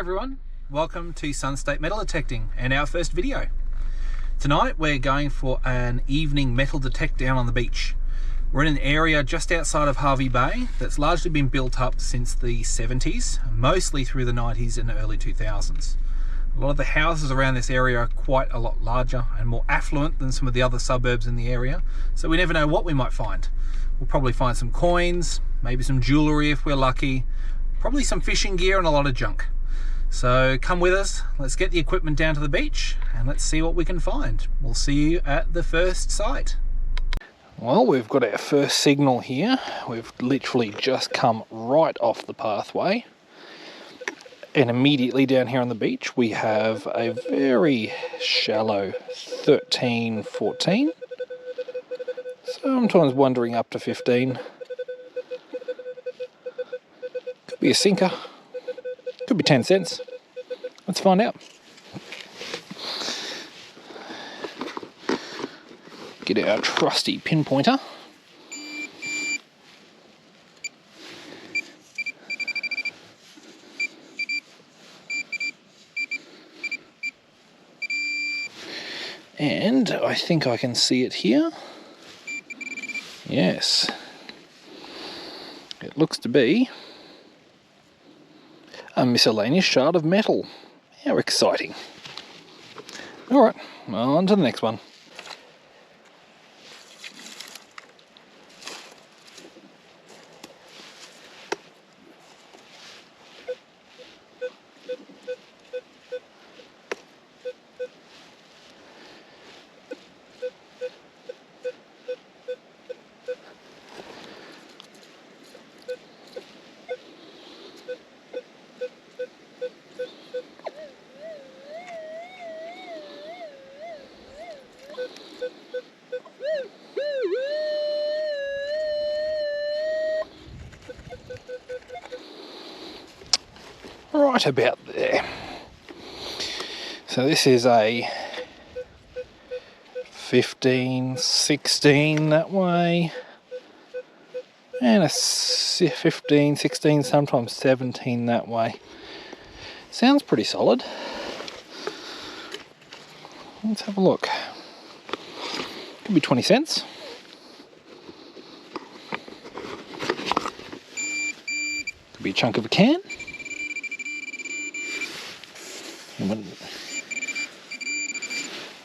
everyone, welcome to Sunstate Metal Detecting and our first video. Tonight we're going for an evening metal detect down on the beach. We're in an area just outside of Hervey Bay that's largely been built up since the 70s, mostly through the 90s and early 2000s. A lot of the houses around this area are quite a lot larger and more affluent than some of the other suburbs in the area, so we never know what we might find. We'll probably find some coins, maybe some jewellery if we're lucky, probably some fishing gear and a lot of junk. So come with us, let's get the equipment down to the beach and let's see what we can find. We'll see you at the first site. Well, we've got our first signal here. We've literally just come right off the pathway. And immediately down here on the beach we have a very shallow 13-14. Sometimes wandering up to 15. Could be a sinker. Could be 10 cents. Let's find out. Get our trusty pinpointer. And I think I can see it here. Yes. It looks to be a miscellaneous shard of metal. How exciting. Alright, on to the next one. Right about there. So this is a 15, 16 that way, and a 15, 16, sometimes 17 that way. Sounds pretty solid. Let's have a look. Could be 20 cents. Could be a chunk of a can. What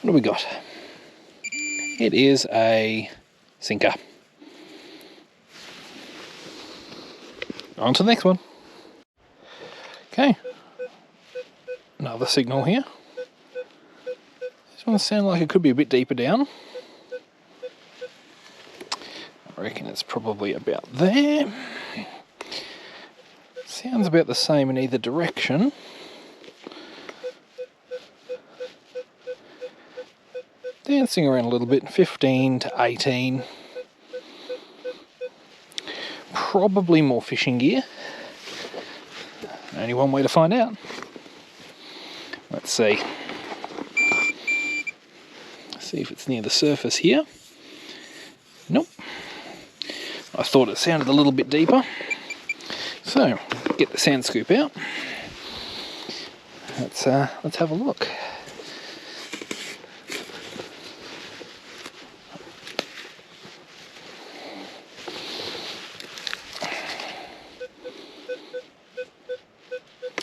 do we got? It is a sinker. On to the next one. Okay. Another signal here. This one sounds like it could be a bit deeper down. I reckon it's probably about there. Sounds about the same in either direction. Dancing around a little bit, 15 to 18. Probably more fishing gear. Only one way to find out. Let's see. See if it's near the surface here. Nope. I thought it sounded a little bit deeper. So, get the sand scoop out. Let's have a look.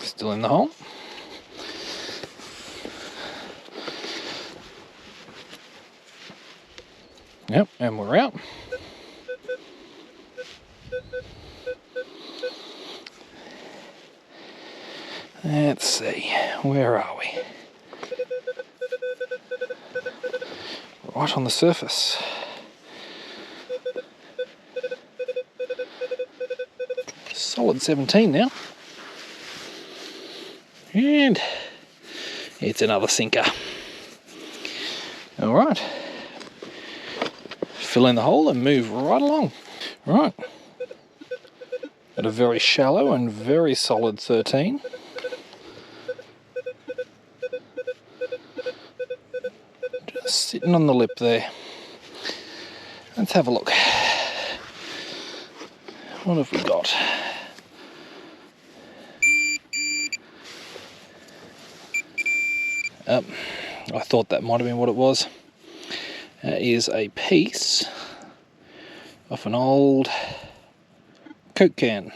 Still in the hole. Yep, and we're out. Let's see, where are we? Right on the surface. Solid 17 now. And it's another sinker. Alright. Fill in the hole and move right along. Right. At a very shallow and very solid 13. Just sitting on the lip there. Let's have a look. What have we got? I thought that might have been what it was. That is a piece of an old Coke can.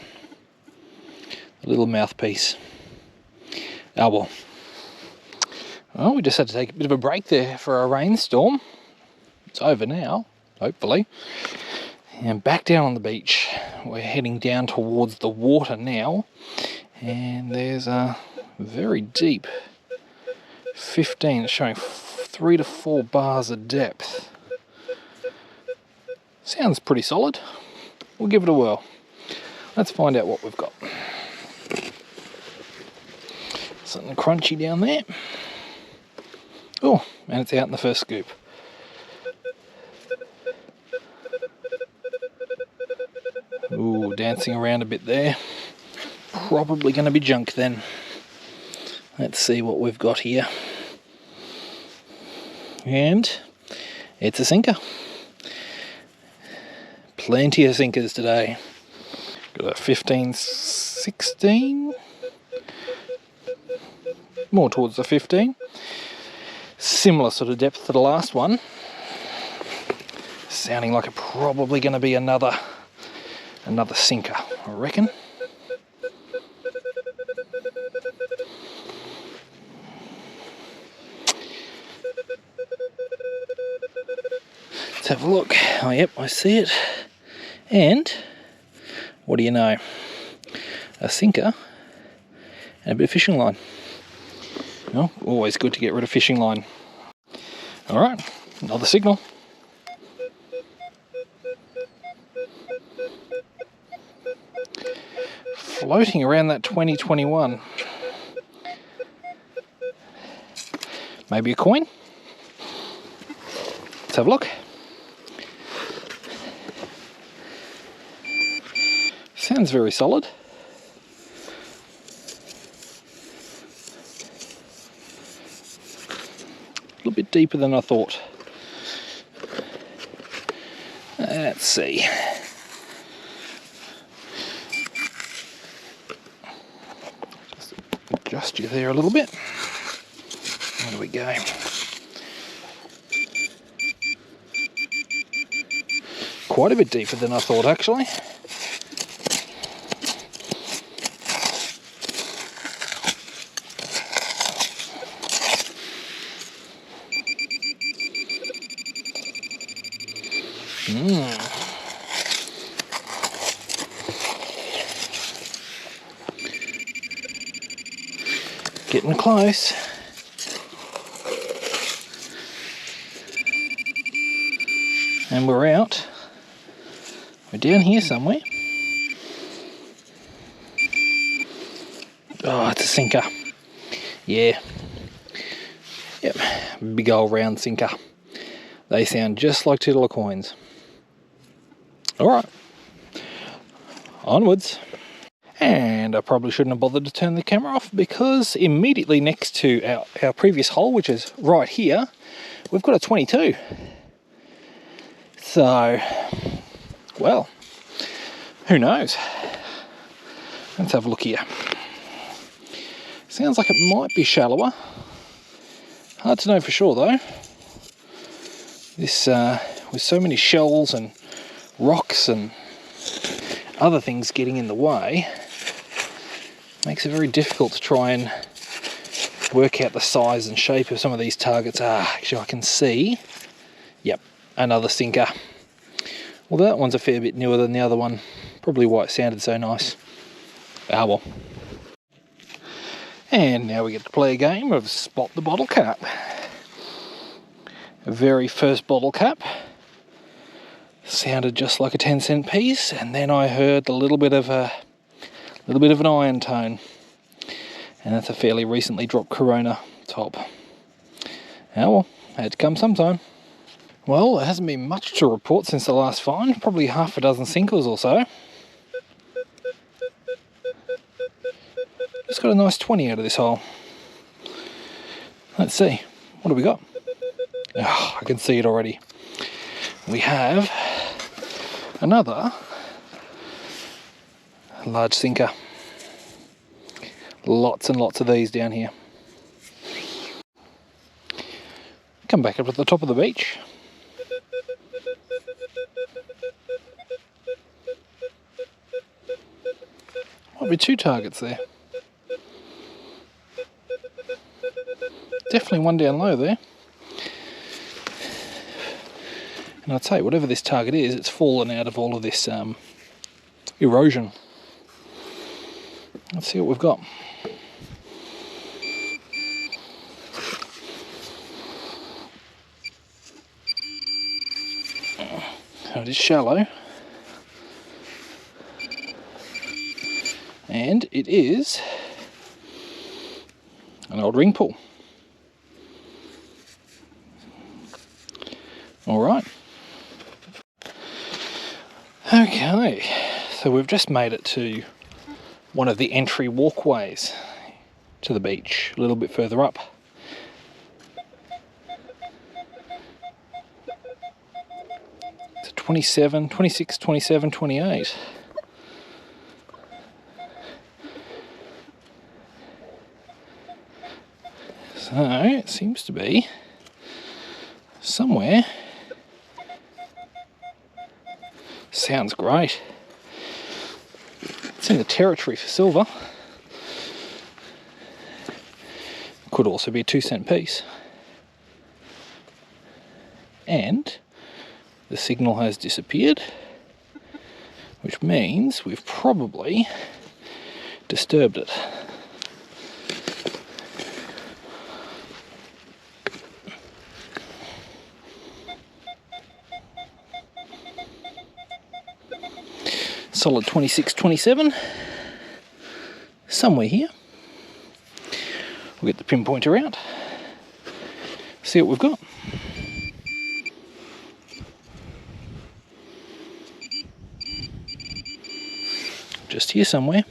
A little mouthpiece. Oh well. Well, we just had to take a bit of a break there for a rainstorm. It's over now, hopefully. And back down on the beach. We're heading down towards the water now. And there's a very deep 15. It's showing 3 to 4 bars of depth. Sounds pretty solid. We'll give it a whirl. Let's find out what we've got. Something crunchy down there. Oh, and it's out in the first scoop. Ooh, dancing around a bit there. Probably going to be junk then. Let's see what we've got here. And it's a sinker. Plenty of sinkers today. Got a 15, 16. More towards the 15. Similar sort of depth to the last one. Sounding like it's probably going to be another sinker, I reckon. Let's have a look. Oh yep, I see it. And what do you know? A sinker and a bit of fishing line. Well, always good to get rid of fishing line. Alright, another signal. Floating around that 2021. Maybe a coin? Let's have a look. Sounds very solid. A little bit deeper than I thought. Let's see. Just adjust you there a little bit. There we go. Quite a bit deeper than I thought, actually. Getting close. And we're out. We're down here somewhere. Oh, it's a sinker. Yeah. Yep, big old round sinker. They sound just like $2 coins. Alright. Onwards. And I probably shouldn't have bothered to turn the camera off because immediately next to our previous hole, which is right here, we've got a 22. So, well, who knows? Let's have a look here. Sounds like it might be shallower. Hard to know for sure though. This, with so many shells and rocks and other things getting in the way, makes it very difficult to try and work out the size and shape of some of these targets. Actually I can see, yep, another sinker. Well, that one's a fair bit newer than the other one, probably why it sounded so nice. Ah well. And now we get to play a game of Spot the Bottle Cap. The very first bottle cap sounded just like a 10-cent piece, and then I heard a little bit of an iron tone, and that's a fairly recently dropped Corona top. Oh well, had to come sometime. Well, there hasn't been much to report since the last find, probably half a dozen sinkers or so. Just got a nice 20 out of this hole. Let's see, what do we got? Oh, I can see it already. We have another large sinker. Lots and lots of these down here. come back up to the top of the beach. Might be 2 targets there. Definitely one down low there. And I'd say whatever this target is, it's fallen out of all of this erosion. Let's see what we've got. So it is shallow. And it is an old ring pull. Alright. Okay, so we've just made it to one of the entry walkways to the beach, a little bit further up. It's 27, 26, 27, 28. So it seems to be somewhere. Sounds great. It's in the territory for silver. Could also be a 2-cent piece. And the signal has disappeared, which means we've probably disturbed it. Solid 26, 27, somewhere here. We'll get the pinpointer out, see what we've got. Just here somewhere.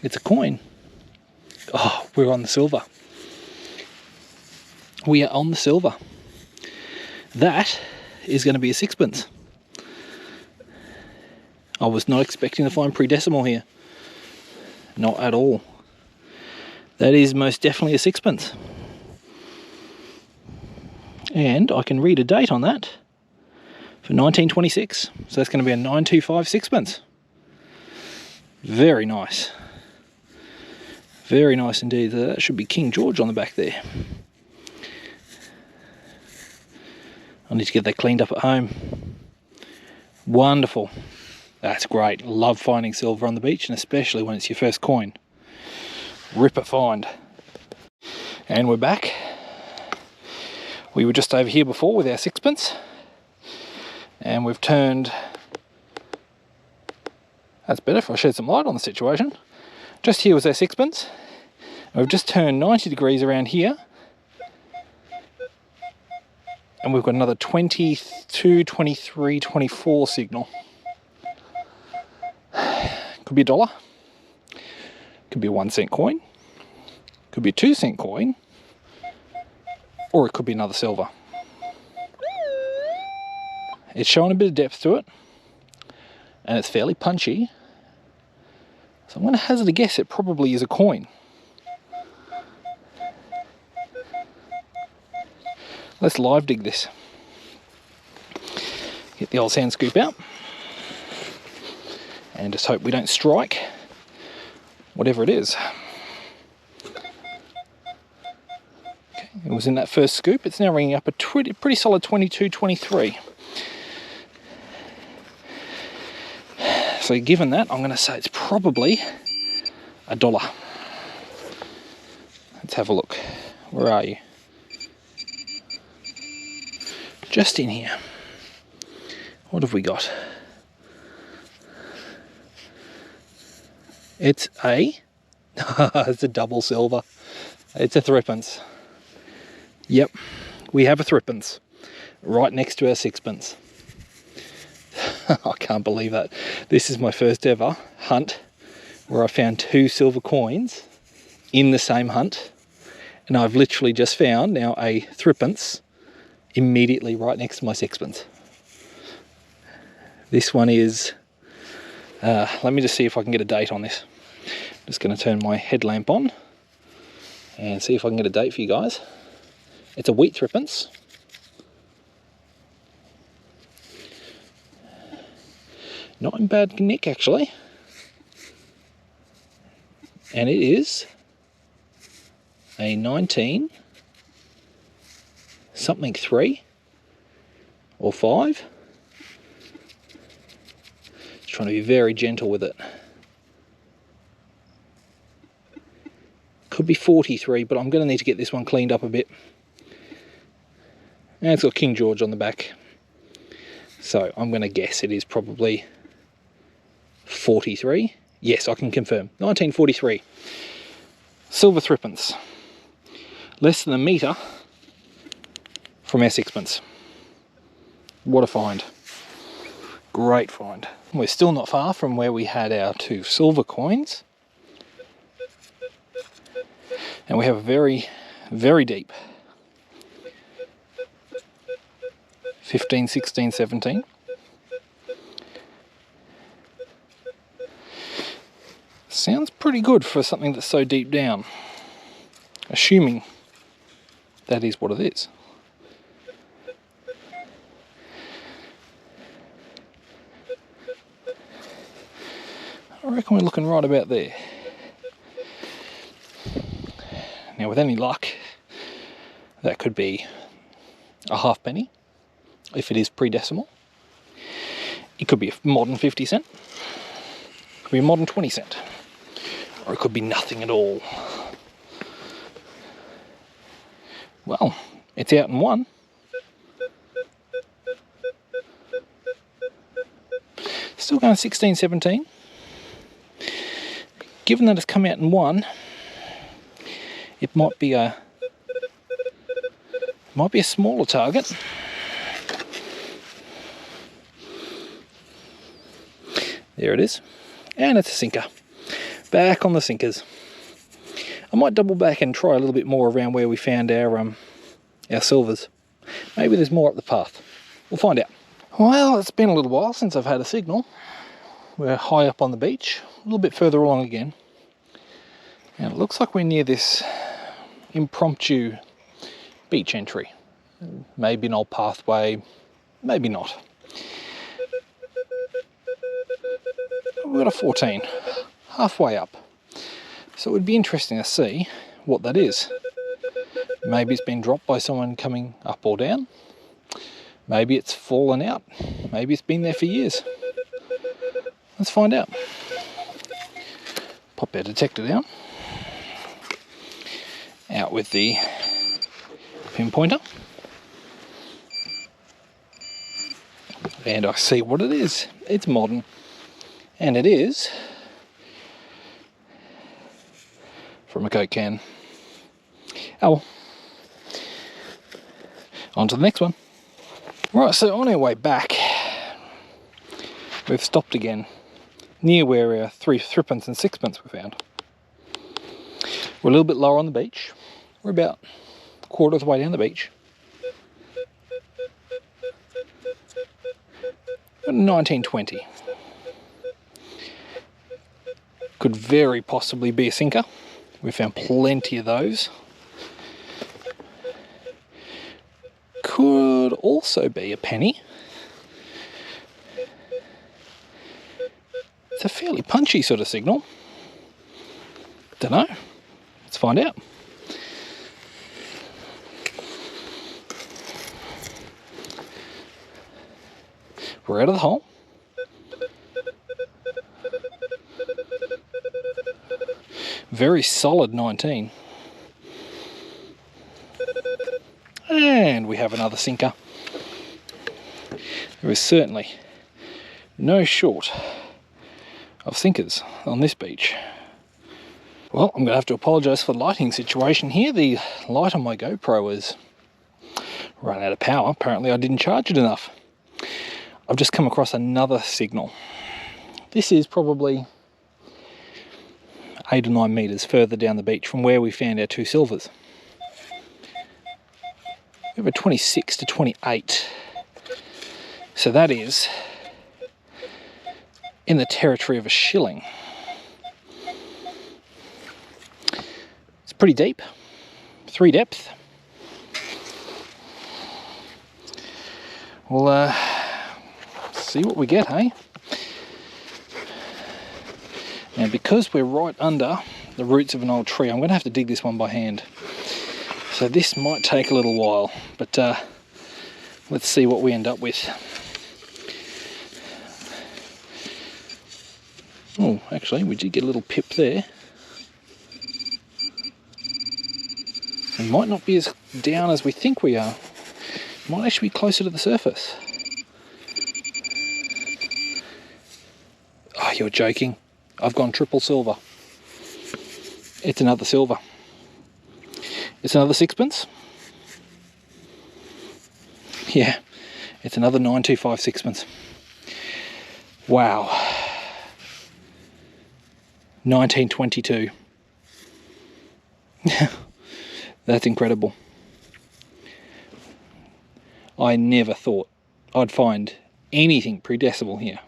It's a coin. Oh, we're on the silver. We are on the silver. That is going to be a 6-pence. I was not expecting to find pre-decimal here. Not at all. That is most definitely a 6-pence. And I can read a date on that for 1926. So that's going to be a 925 6-pence. Very nice. Very nice indeed. That should be King George on the back there. I need to get that cleaned up at home. Wonderful. That's great. Love finding silver on the beach, and especially when it's your first coin. Ripper find. And we're back. We were just over here before with our 6-pence. And we've turned... That's better if I shed some light on the situation. Just here was our 6-pence. And we've just turned 90 degrees around here. And we've got another 22, 23, 24 signal. Could be $1. Could be a 1-cent coin. Could be a 2-cent coin. Or it could be another silver. It's showing a bit of depth to it. And it's fairly punchy. So I'm going to hazard a guess it probably is a coin. Let's live dig this. Get the old sand scoop out. And just hope we don't strike whatever it is. Okay, it was in that first scoop. It's now ringing up a pretty solid 22, 23. So given that, I'm going to say it's probably $1. Let's have a look. Where are you? Just in here. What have we got? It's a... it's a double silver. It's a 3-pence. Yep, we have a 3-pence. Right next to our 6-pence. I can't believe that. This is my first ever hunt where I found 2 silver coins in the same hunt. And I've literally just found now a 3-pence immediately right next to my 6-pence. This one is, let me just see if I can get a date on this. Just going to turn my headlamp on and see if I can get a date for you guys. It's a wheat threepence. Not in bad nick actually. And it is a 19 something 3 or 5. Just trying to be very gentle with it. Could be 43, but I'm going to need to get this one cleaned up a bit. And it's got King George on the back. So I'm going to guess it is probably 43. Yes, I can confirm. 1943. Silver threepence. Less than a metre from our sixpence. What a find. Great find. We're still not far from where we had our 2 silver coins. And we have a very, very deep 15, 16, 17. Sounds pretty good for something that's so deep down, assuming that is what it is. I reckon we're looking right about there. Now with any luck, that could be a halfpenny, if it is pre-decimal. It could be a modern 50 cent, it could be a modern 20 cent, or it could be nothing at all. Well, it's out in one. Still going 16, 17. Given that it's come out in one, it might be a smaller target. There it is, and it's a sinker. Back on the sinkers. I might double back and try a little bit more around where we found our silvers. Maybe there's more up the path. We'll find out. Well, it's been a little while since I've had a signal. We're high up on the beach, a little bit further along again. And it looks like we're near this impromptu beach entry. Maybe an old pathway, maybe not. We've got a 14, halfway up. So it would be interesting to see what that is. Maybe it's been dropped by someone coming up or down. Maybe it's fallen out. Maybe it's been there for years. Let's find out. Pop our detector down. Out with the pinpointer. And I see what it is. It's modern. And it is from a Coke can. Oh well. On to the next one. Right, so on our way back, we've stopped again near where our 3 threepence and sixpence were found. We're a little bit lower on the beach. We're about a quarter of the way down the beach. Got 1920. Could very possibly be a sinker. We found plenty of those. Could also be a penny. It's a fairly punchy sort of signal. Don't know. Let's find out. We're out of the hole. Very solid 19. And we have another sinker. There is certainly no short of sinkers on this beach. Well, I'm going to have to apologise for the lighting situation here. The light on my GoPro has run out of power. Apparently I didn't charge it enough. I've just come across another signal. This is probably 8 or 9 metres further down the beach from where we found our 2 silvers. We have a 26 to 28. So that is in the territory of a shilling. pretty deep, 3 depth. We'll see what we get, hey? Now, because we're right under the roots of an old tree, I'm going to have to dig this one by hand. So this might take a little while, but let's see what we end up with. Oh, actually, we did get a little pip there. We might not be as down as we think we are. Might actually be closer to the surface. Oh, you're joking. I've gone triple silver. It's another silver. It's another sixpence. Yeah, it's another 925 sixpence. Wow. 1922. That's incredible. I never thought I'd find anything pre-decimal here.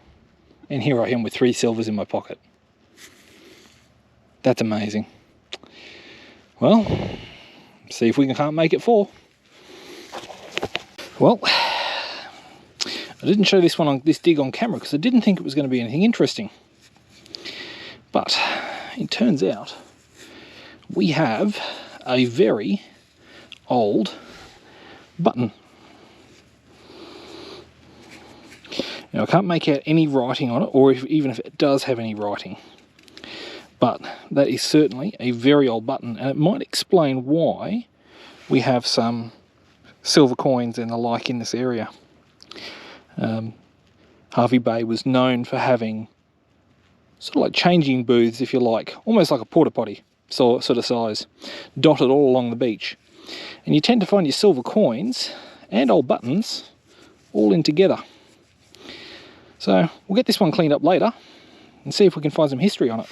And here I am with 3 silvers in my pocket. That's amazing. Well, see if we can't make it 4. Well, I didn't show this dig on camera because I didn't think it was going to be anything interesting. But it turns out we have a very old button. Now, I can't make out any writing on it, or even if it does have any writing. But that is certainly a very old button, and it might explain why we have some silver coins and the like in this area. Hervey Bay was known for having sort of like changing booths, if you like, almost like a porta potty sort of size, dotted all along the beach. And you tend to find your silver coins and old buttons all in together. So we'll get this one cleaned up later and see if we can find some history on it.